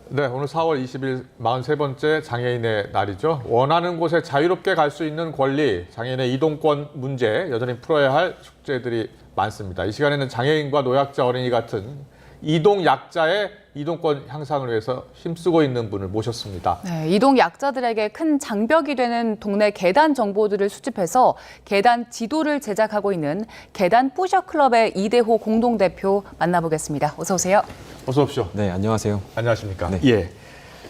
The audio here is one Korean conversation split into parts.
네, 오늘 4월 20일 43번째 장애인의 날이죠. 원하는 곳에 자유롭게 갈 수 있는 권리, 장애인의 이동권 문제, 여전히 풀어야 할 숙제들이 많습니다. 이 시간에는 장애인과 노약자 어린이 같은 이동 약자의 이동권 향상을 위해서 힘쓰고 있는 분을 모셨습니다. 네, 이동 약자들에게 큰 장벽이 되는 동네 계단 정보들을 수집해서 계단 지도를 제작하고 있는 계단 뿌셔클럽의 이대호 공동대표 만나보겠습니다. 어서 오세요. 어서 오십시오. 네, 안녕하세요. 안녕하십니까. 네. 예,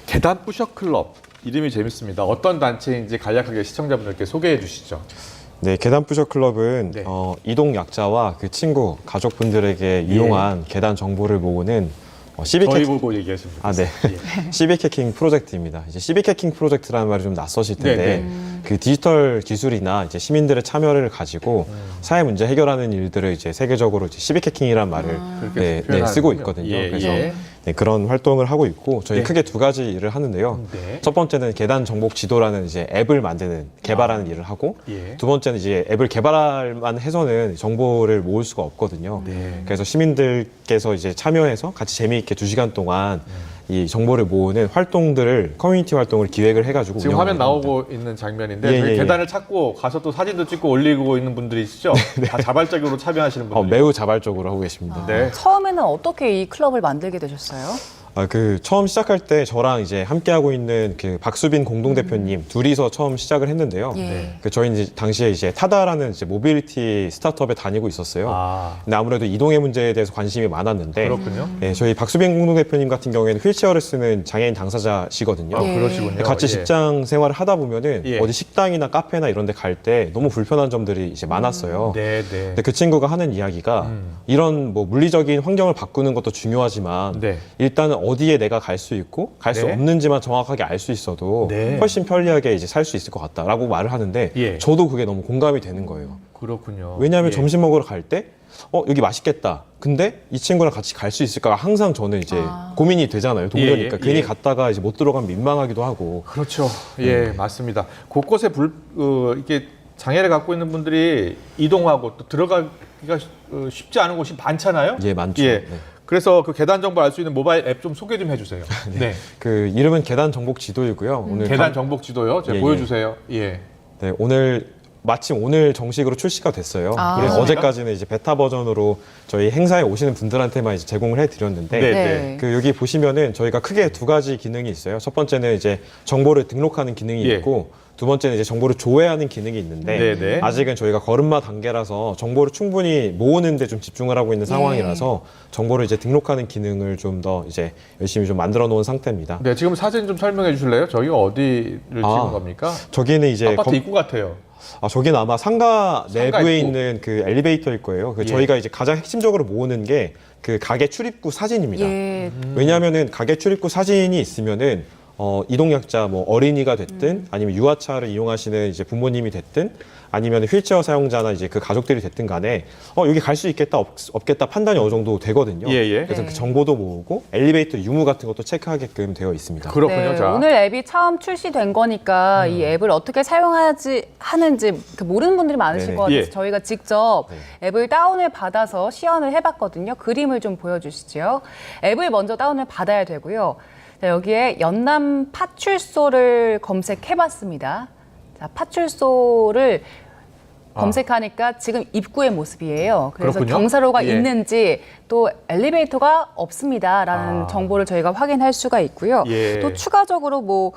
계단 뿌셔클럽 이름이 재밌습니다. 어떤 단체인지 간략하게 시청자분들께 소개해 주시죠. 네, 계단 뿌셔 클럽은 네. 이동 약자와 그 친구, 가족분들에게 유용한 계단 정보를 모으는 시빅 저희 해킹. 보고 얘기하시면 아, 네. 시빅 해킹 프로젝트입니다. 이제 시빅 해킹 프로젝트라는 말이 좀 낯서실 텐데 네, 그 디지털 기술이나 이제 시민들의 참여를 가지고 사회 문제 해결하는 일들을 이제 세계적으로 이제 시빅 해킹이라는 말을 그렇게 표현하는군요. 쓰고 있거든요. 예, 그래서 예. 네, 그런 활동을 하고 있고 저희 네. 크게 두 가지 일을 하는데요. 네. 첫 번째는 계단 정복 지도라는 이제 앱을 만드는 개발하는 일을 하고 예. 두 번째는 이제 앱을 개발만 해서는 정보를 모을 수가 없거든요. 네. 그래서 시민들께서 이제 참여해서 같이 재미있게 2시간 동안 이 정보를 모으는 활동들을 커뮤니티 활동을 기획을 해가지고 지금 운영을 화면 합니다. 나오고 있는 장면인데 예, 저희 예, 계단을 찾고 가서 또 사진도 찍고 올리고 있는 분들이 있으시죠? 다 자발적으로 참여하시는 분들. 매우 자발적으로 하고 계십니다. 네. 처음에는 어떻게 이 클럽을 만들게 되셨어요? 처음 시작할 때 저랑 이제 함께하고 있는 그 박수빈 공동대표님 둘이서 처음 시작을 했는데요. 예. 저희는 이제 당시에 이제 타다라는 이제 모빌리티 스타트업에 다니고 있었어요. 아, 근데 아무래도 이동의 문제에 대해서 관심이 많았는데 그렇군요. 네, 저희 박수빈 공동대표님 같은 경우에는 휠체어를 쓰는 장애인 당사자시거든요. 예. 그러시군요. 같이 예. 직장 생활을 하다 보면은 예. 어디 식당이나 카페나 이런 데 갈 때 너무 불편한 점들이 이제 많았어요. 네, 네. 근데 그 친구가 하는 이야기가 이런 뭐 물리적인 환경을 바꾸는 것도 중요하지만 네. 일단은 어디에 내가 갈 수 있고 갈 수 네. 없는지만 정확하게 알 수 있어도 네. 훨씬 편리하게 이제 살 수 있을 것 같다라고 말을 하는데 예. 저도 그게 너무 공감이 되는 거예요. 그렇군요. 왜냐하면 예. 점심 먹으러 갈 때 여기 맛있겠다. 근데 이 친구랑 같이 갈 수 있을까가 항상 저는 이제 고민이 되잖아요. 동료니까. 예, 예, 괜히 예. 갔다가 이제 못 들어가면 민망하기도 하고. 그렇죠. 예, 맞습니다. 곳곳에 이게 장애를 갖고 있는 분들이 이동하고 또 들어가기가 쉽지 않은 곳이 많잖아요. 예, 많죠. 예. 네. 그래서 그 계단 정보 알 수 있는 모바일 앱 좀 소개 좀 해주세요. 네. 그 이름은 계단 정복 지도이고요. 오늘 계단 정복 지도요. 제가 예, 보여주세요. 예. 네, 마침 오늘 정식으로 출시가 됐어요. 아. 그래서 그렇습니까? 어제까지는 이제 베타 버전으로 저희 행사에 오시는 분들한테만 이제 제공을 해드렸는데 네, 네. 그 여기 보시면은 저희가 크게 두 가지 기능이 있어요. 첫 번째는 이제 정보를 등록하는 기능이 예. 있고 두 번째는 이제 정보를 조회하는 기능이 있는데 네, 네. 아직은 저희가 걸음마 단계라서 정보를 충분히 모으는 데 좀 집중을 하고 있는 상황이라서 정보를 이제 등록하는 기능을 좀 더 이제 열심히 좀 만들어 놓은 상태입니다. 네, 지금 사진 좀 설명해 주실래요? 저희가 어디를 찍은 겁니까? 저기는 이제 아파트 입구 같아요. 저기는 아마 상가 내부에 입구. 있는 그 엘리베이터일 거예요. 예. 저희가 이제 가장 핵심적으로 모으는 게 그 가게 출입구 사진입니다. 예. 왜냐하면은 가게 출입구 사진이 있으면은 이동약자 뭐 어린이가 됐든 아니면 유아차를 이용하시는 이제 부모님이 됐든 아니면 휠체어 사용자나 이제 그 가족들이 됐든 간에 여기 갈 수 있겠다 없겠다 판단이 어느 정도 되거든요. 예, 예. 그래서 네. 그 정보도 모으고 엘리베이터 유무 같은 것도 체크하게끔 되어 있습니다. 그렇군요. 네, 자. 오늘 앱이 처음 출시된 거니까 이 앱을 어떻게 하는지 모르는 분들이 많으실 네네. 것 같아서 예. 저희가 직접 앱을 다운을 받아서 시연을 해봤거든요. 그림을 좀 보여주시죠. 앱을 먼저 다운을 받아야 되고요. 자, 여기에 연남 파출소를 검색해봤습니다. 자, 파출소를 검색하니까 지금 입구의 모습이에요. 그래서 그렇군요. 경사로가 예. 있는지 또 엘리베이터가 없습니다라는 정보를 저희가 확인할 수가 있고요. 예. 또 추가적으로 뭐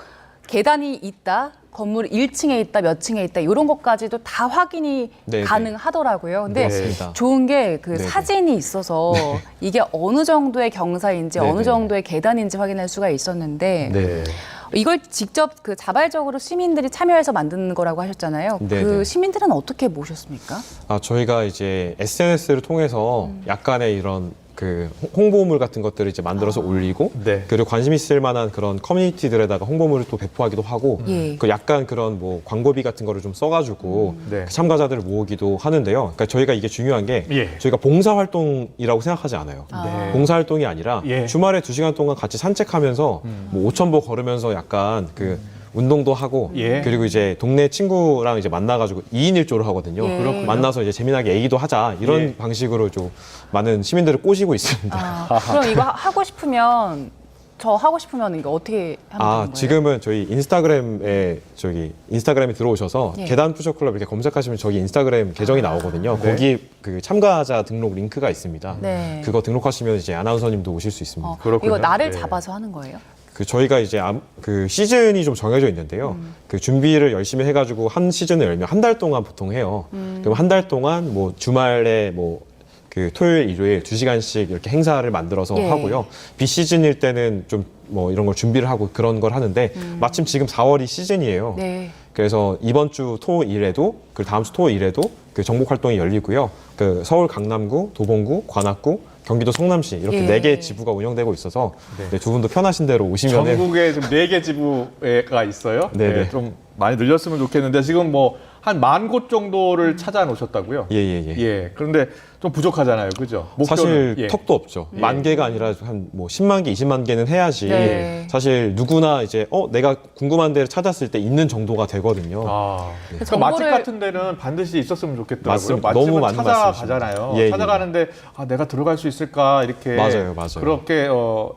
계단이 있다, 건물 1층에 있다, 몇 층에 있다 이런 것까지도 다 확인이 네네. 가능하더라고요. 근데 맞습니다. 좋은 게 그 네네. 사진이 있어서 이게 어느 정도의 경사인지 네네. 어느 정도의 계단인지 확인할 수가 있었는데 네. 이걸 직접 그 자발적으로 시민들이 참여해서 만드는 거라고 하셨잖아요. 그 네네. 시민들은 어떻게 모셨습니까? 저희가 이제 SNS를 통해서 약간의 이런 그 홍보물 같은 것들을 이제 만들어서 올리고 네. 그리고 관심 있을 만한 그런 커뮤니티들에다가 홍보물을 또 배포하기도 하고 예. 그 약간 그런 뭐 광고비 같은 거를 좀 써가지고 네. 그 참가자들을 모으기도 하는데요. 그러니까 저희가 이게 중요한 게 예. 저희가 봉사활동이라고 생각하지 않아요. 아. 봉사활동이 아니라 예. 주말에 2시간 동안 같이 산책하면서 뭐 5,000보 걸으면서 약간 그 운동도 하고 예. 그리고 이제 동네 친구랑 이제 만나가지고 2인 1조를 하거든요. 예. 그렇군요. 만나서 이제 재미나게 얘기도 하자 이런 예. 방식으로 좀 많은 시민들을 꼬시고 있습니다. 그럼 이거 하고 싶으면 이거 어떻게 하면 되는 거예요? 지금은 저희 인스타그램에 들어오셔서 예. 계단 푸셔클럽 이렇게 검색하시면 저기 인스타그램 계정이 나오거든요. 네. 거기 그 참가자 등록 링크가 있습니다. 네. 그거 등록하시면 이제 아나운서님도 오실 수 있습니다. 그렇군요. 이거 날을 네. 잡아서 하는 거예요? 그 저희가 이제 그 시즌이 좀 정해져 있는데요. 그 준비를 열심히 해가지고 한 시즌을 열면 한 달 동안 보통 해요. 그럼 한 달 동안 뭐 주말에 뭐 그 토요일, 일요일 2시간씩 이렇게 행사를 만들어서 예. 하고요. 비시즌일 때는 좀 뭐 이런 걸 준비를 하고 그런 걸 하는데 마침 지금 4월이 시즌이에요. 네. 그래서 이번 주 토일에도 그 다음 주 토일에도 그 정복 활동이 열리고요. 그 서울 강남구, 도봉구, 관악구, 경기도 성남시 이렇게 예. 4개 지부가 운영되고 있어서 네. 네, 두 분도 편하신 대로 오시면 전국에 좀 4개 지부가 있어요. 네네. 네, 좀 많이 늘렸으면 좋겠는데 지금 뭐 한 10,000곳 정도를 찾아 놓으셨다고요? 예. 그런데 좀 부족하잖아요. 그죠? 목표는. 사실 예. 턱도 없죠. 10,000개가 아니라 한 뭐 10만 개, 20만 개는 해야지 네. 사실 누구나 이제 내가 궁금한 데를 찾았을 때 있는 정도가 되거든요. 그러니까 맛집 같은 데는 반드시 있었으면 좋겠더라고요. 맞습니다. 맛집은 너무 맞는 찾아가잖아요. 말씀이십니다. 예, 찾아가는데 내가 들어갈 수 있을까 이렇게 맞아요. 그렇게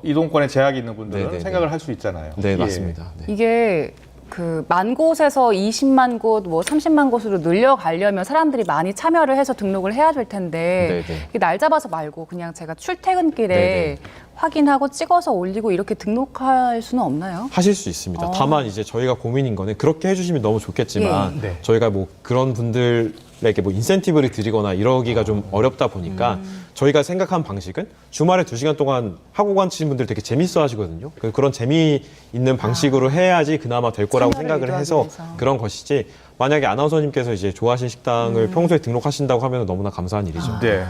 이동권에 제약이 있는 분들은 네네네. 생각을 할 수 있잖아요. 네, 예. 맞습니다. 네. 이게 그 10,000곳에서 200,000 곳, 뭐 300,000 곳으로 늘려가려면 사람들이 많이 참여를 해서 등록을 해야 될 텐데 네네. 이게 날 잡아서 말고 그냥 제가 출퇴근길에 네네. 확인하고 찍어서 올리고 이렇게 등록할 수는 없나요? 하실 수 있습니다. 다만 이제 저희가 고민인 거는 그렇게 해주시면 너무 좋겠지만 예. 네. 저희가 뭐 그런 분들에게 뭐 인센티브를 드리거나 이러기가 좀 어렵다 보니까 저희가 생각한 방식은 주말에 2시간 동안 하고 가시는 분들 되게 재밌어 하시거든요. 그런 재미있는 방식으로 해야지 그나마 될 거라고 참여를 생각을 유도하기 해서 위해서. 그런 것이지 만약에 아나운서님께서 이제 좋아하시는 식당을 평소에 등록하신다고 하면 너무나 감사한 일이죠. 네.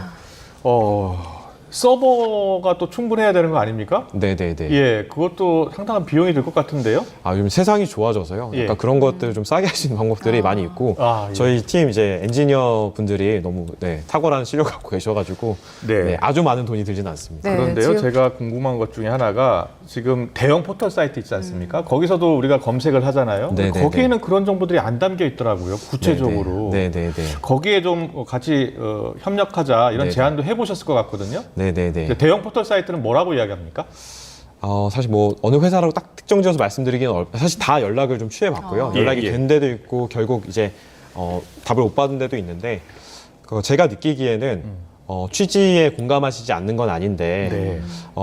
서버가 또 충분해야 되는 거 아닙니까? 네네네. 예, 그것도 상당한 비용이 들 것 같은데요. 요즘 세상이 좋아져서요. 예. 그러니까 그런 것들을 좀 싸게 할 수 있는 방법들이 많이 있고 예. 저희 팀 이제 엔지니어 분들이 너무 탁월한 실력 갖고 계셔가지고 네. 아주 많은 돈이 들지는 않습니다. 네, 그런데요, 지금- 제가 궁금한 것 중에 하나가 지금 대형 포털 사이트 있지 않습니까? 거기서도 우리가 검색을 하잖아요. 근데 네네네. 거기에는 그런 정보들이 안 담겨 있더라고요, 구체적으로. 네네네. 거기에 좀 같이 협력하자 이런 네네. 제안도 해보셨을 것 같거든요. 네네네. 대형 포털 사이트는 뭐라고 이야기합니까? 사실 뭐 어느 회사라고 딱 특정지어서 말씀드리기는 사실 다 연락을 좀 취해봤고요. 예, 연락이 예. 된 데도 있고 결국 이제 답을 못 받은 데도 있는데 제가 느끼기에는 취지에 공감하시지 않는 건 아닌데 네.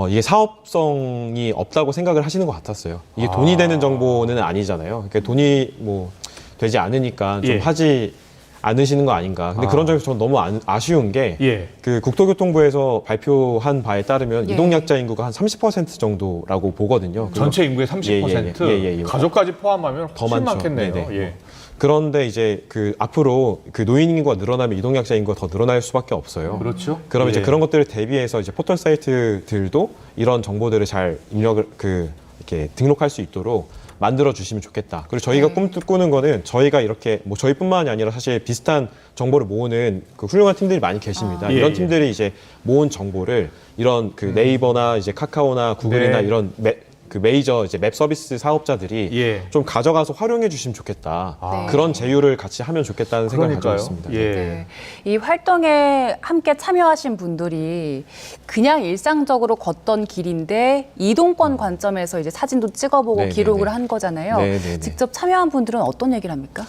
이게 사업성이 없다고 생각을 하시는 것 같았어요. 이게 돈이 되는 정보는 아니잖아요. 그러니까 돈이 뭐 되지 않으니까 좀 예. 하지 않으시는 거 아닌가. 근데 그런 점에서 저는 너무 아쉬운 게 예. 그 국토교통부에서 발표한 바에 따르면 예. 이동약자 인구가 한 30% 정도라고 보거든요. 그리고 전체 인구의 30%? 예. 가족까지 포함하면 더 훨씬 많죠. 많겠네요. 네네. 예. 그런데 이제 그 앞으로 그 노인 인구가 늘어나면 이동약자 인구가 더 늘어날 수밖에 없어요. 그렇죠. 그럼 이제 예. 그런 것들을 대비해서 이제 포털 사이트들도 이런 정보들을 잘 입력을 이렇게 등록할 수 있도록 만들어 주시면 좋겠다. 그리고 저희가 꿈꾸는 거는 저희가 이렇게 뭐 저희뿐만이 아니라 사실 비슷한 정보를 모으는 그 훌륭한 팀들이 많이 계십니다. 예, 이런 예. 팀들이 이제 모은 정보를 이런 그 네이버나 이제 카카오나 구글이나 네. 이런 그 메이저 이제 맵 서비스 사업자들이 예. 좀 가져가서 활용해 주시면 좋겠다. 아. 그런 제휴를 같이 하면 좋겠다는 생각을 가지고 그러니까요. 있습니다. 예. 네. 이 활동에 함께 참여하신 분들이 그냥 일상적으로 걷던 길인데 이동권 관점에서 이제 사진도 찍어보고 네네네. 기록을 한 거잖아요. 네네네. 직접 참여한 분들은 어떤 얘기를 합니까?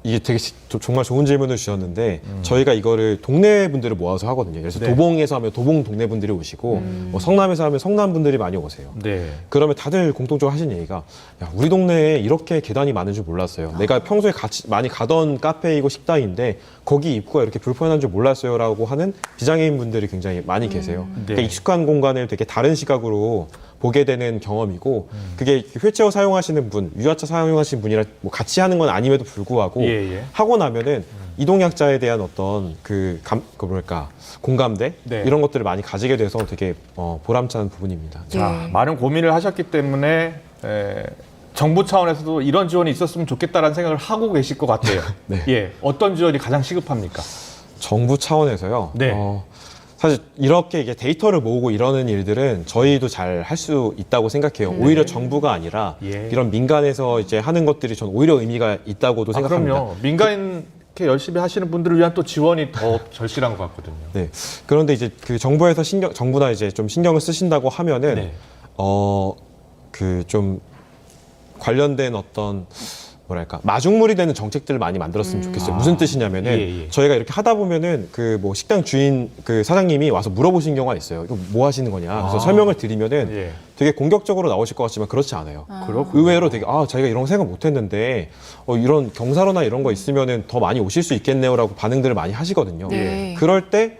이게 되게 정말 좋은 질문을 주셨는데 저희가 이거를 동네 분들을 모아서 하거든요. 그래서 네. 도봉에서 하면 도봉 동네 분들이 오시고 뭐 성남에서 하면 성남 분들이 많이 오세요. 네. 그러면 다들 공통적으로 하신 얘기가 야, 우리 동네에 이렇게 계단이 많은 줄 몰랐어요. 내가 평소에 많이 가던 카페이고 식당인데 거기 입구가 이렇게 불편한 줄 몰랐어요라고 하는 비장애인 분들이 굉장히 많이 계세요. 네. 그러니까 익숙한 공간을 되게 다른 시각으로 보게 되는 경험이고 그게 휠체어 사용하시는 분, 유아차 사용하시는 분이랑 뭐 같이 하는 건 아님에도 불구하고 예. 하고 나면은 이동약자에 대한 어떤 공감대 네. 이런 것들을 많이 가지게 돼서 되게 보람찬 부분입니다. 자, 많은 고민을 하셨기 때문에 정부 차원에서도 이런 지원이 있었으면 좋겠다라는 생각을 하고 계실 것 같아요. 네. 예, 어떤 지원이 가장 시급합니까? 정부 차원에서요. 네. 사실 이렇게 이게 데이터를 모으고 이러는 일들은 저희도 잘 할 수 있다고 생각해요. 오히려 정부가 아니라 예. 이런 민간에서 이제 하는 것들이 전 오히려 의미가 있다고도 생각합니다. 그럼요. 민간 이렇게 열심히 하시는 분들을 위한 또 지원이 더 절실한 것 같거든요. 네. 그런데 이제 그 정부에서 정부나 이제 좀 신경을 쓰신다고 하면은 네. 그 좀 관련된 어떤 마중물이 되는 정책들을 많이 만들었으면 좋겠어요. 무슨 뜻이냐면은 예. 저희가 이렇게 하다 보면은 그 뭐 식당 주인 그 사장님이 와서 물어보신 경우가 있어요. 이거 뭐 하시는 거냐. 그래서 설명을 드리면은 예. 되게 공격적으로 나오실 것 같지만 그렇지 않아요. 그렇군요. 의외로 되게 자기가 이런 거 생각 못 했는데 이런 경사로나 이런 거 있으면은 더 많이 오실 수 있겠네요라고 반응들을 많이 하시거든요. 네. 그럴 때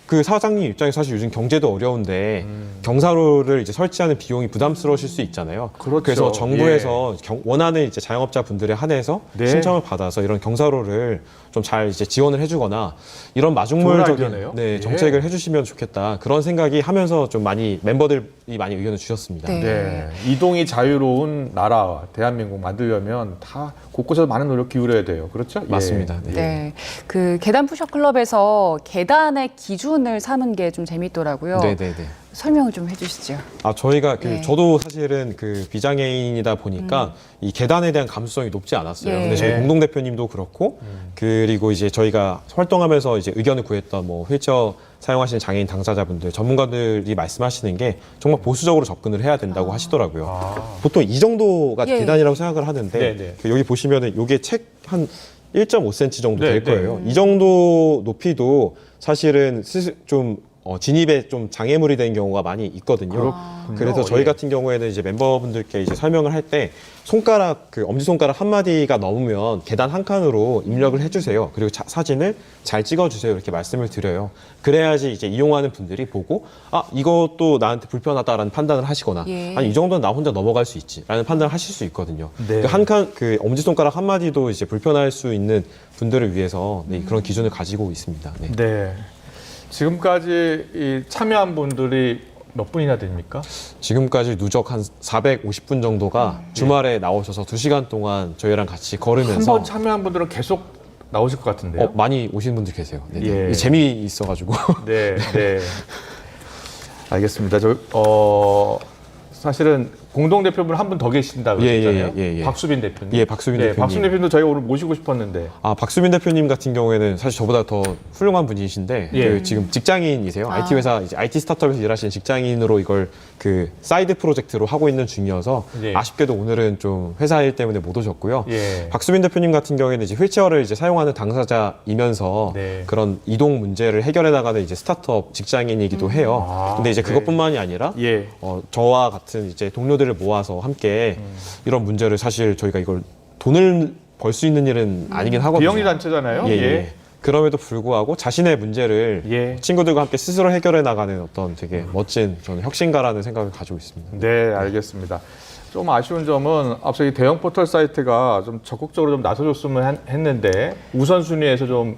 그 사장님 입장에서 사실 요즘 경제도 어려운데 경사로를 이제 설치하는 비용이 부담스러우실 수 있잖아요. 그렇죠. 그래서 정부에서 원하는 이제 자영업자 분들에 한해서 네. 신청을 받아서 이런 경사로를 좀 잘 이제 지원을 해주거나 이런 좋은 마중물적인 아이디어네요. 예. 정책을 해주시면 좋겠다 그런 생각이 하면서 좀 많이 멤버들이 많이 의견을 주셨습니다. 네. 네. 이동이 자유로운 나라, 대한민국 만들려면 다 곳곳에서 많은 노력 기울여야 돼요. 그렇죠? 맞습니다. 예. 네. 네. 그 계단 푸셔 클럽에서 계단의 기준을 삼은 게 좀 재밌더라고요. 네네네. 설명을 좀 해주시죠. 저희가 네. 저도 사실은 그 비장애인이다 보니까 이 계단에 대한 감수성이 높지 않았어요. 예. 근데 저희 네. 공동대표님도 그렇고 그리고 이제 저희가 활동하면서 이제 의견을 구했던 뭐 휠체어 사용하시는 장애인 당사자분들, 전문가들이 말씀하시는 게 정말 보수적으로 접근을 해야 된다고 하시더라고요. 보통 이 정도가 예. 계단이라고 생각을 하는데 네네. 그 여기 보시면은 이게 책 한 1.5cm 정도 네, 될 거예요. 이 정도 높이도 사실은 좀 진입에 좀 장애물이 된 경우가 많이 있거든요. 그래서 저희 예. 같은 경우에는 이제 멤버분들께 이제 설명을 할 때 손가락 엄지손가락 한 마디가 넘으면 계단 한 칸으로 입력을 해주세요. 그리고 사진을 잘 찍어주세요. 이렇게 말씀을 드려요. 그래야지 이제 이용하는 분들이 보고 이것도 나한테 불편하다라는 판단을 하시거나 예. 아니 이 정도는 나 혼자 넘어갈 수 있지라는 판단을 하실 수 있거든요. 네. 그 엄지손가락 한 마디도 이제 불편할 수 있는 분들을 위해서 그런 기준을 가지고 있습니다. 네. 네. 지금까지 이 참여한 분들이 몇 분이나 됩니까? 지금까지 누적 한 450분 정도가 주말에 나오셔서 2시간 동안 저희랑 같이 한 걸으면서 번 참여한 분들은 계속 나오실 것 같은데요. 많이 오시는 분들 계세요. 네. 예. 재미있어가지고. 네, 네. 알겠습니다. 사실은 공동대표분 한 분 더 계신다고 예, 그랬잖아요. 예. 박수빈 대표님. 예, 박수빈 대표님. 박수빈 대표님도 저희가 오늘 모시고 싶었는데. 박수빈 대표님 같은 경우에는 사실 저보다 더 훌륭한 분이신데 예. 지금 직장인이세요. IT 회사 이제 IT 스타트업에서 일하시는 직장인으로 이걸 그 사이드 프로젝트로 하고 있는 중이어서 예. 아쉽게도 오늘은 좀 회사 일 때문에 못 오셨고요. 예. 박수빈 대표님 같은 경우에는 이제 휠체어를 이제 사용하는 당사자이면서 네. 그런 이동 문제를 해결해 나가는 이제 스타트업 직장인이기도 해요. 근데 이제 네. 그것뿐만이 아니라 예. 저와 같은 이제 동료들을 모아서 함께 이런 문제를 사실 저희가 이걸 돈을 벌 수 있는 일은 아니긴 하거든요. 비영리 단체잖아요. 예. 그럼에도 불구하고 자신의 문제를 예. 친구들과 함께 스스로 해결해 나가는 어떤 되게 멋진 저는 혁신가라는 생각을 가지고 있습니다. 네, 알겠습니다. 좀 아쉬운 점은 앞서 이 대형 포털 사이트가 좀 적극적으로 좀 나서줬으면 했는데 우선순위에서 좀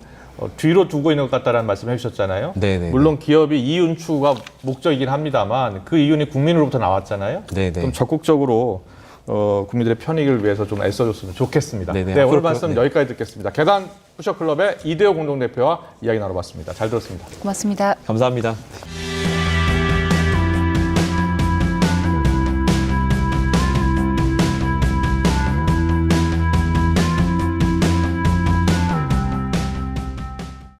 뒤로 두고 있는 것 같다라는 말씀 해주셨잖아요. 네네. 물론 기업이 이윤 추구가 목적이긴 합니다만 그 이윤이 국민으로부터 나왔잖아요. 네네. 좀 적극적으로 국민들의 편익을 위해서 좀 애써줬으면 좋겠습니다. 네네. 네, 오늘 앞으로 말씀 네. 여기까지 듣겠습니다. 계단 푸셔클럽의 이대호 공동대표와 이야기 나눠봤습니다. 잘 들었습니다. 고맙습니다. 감사합니다.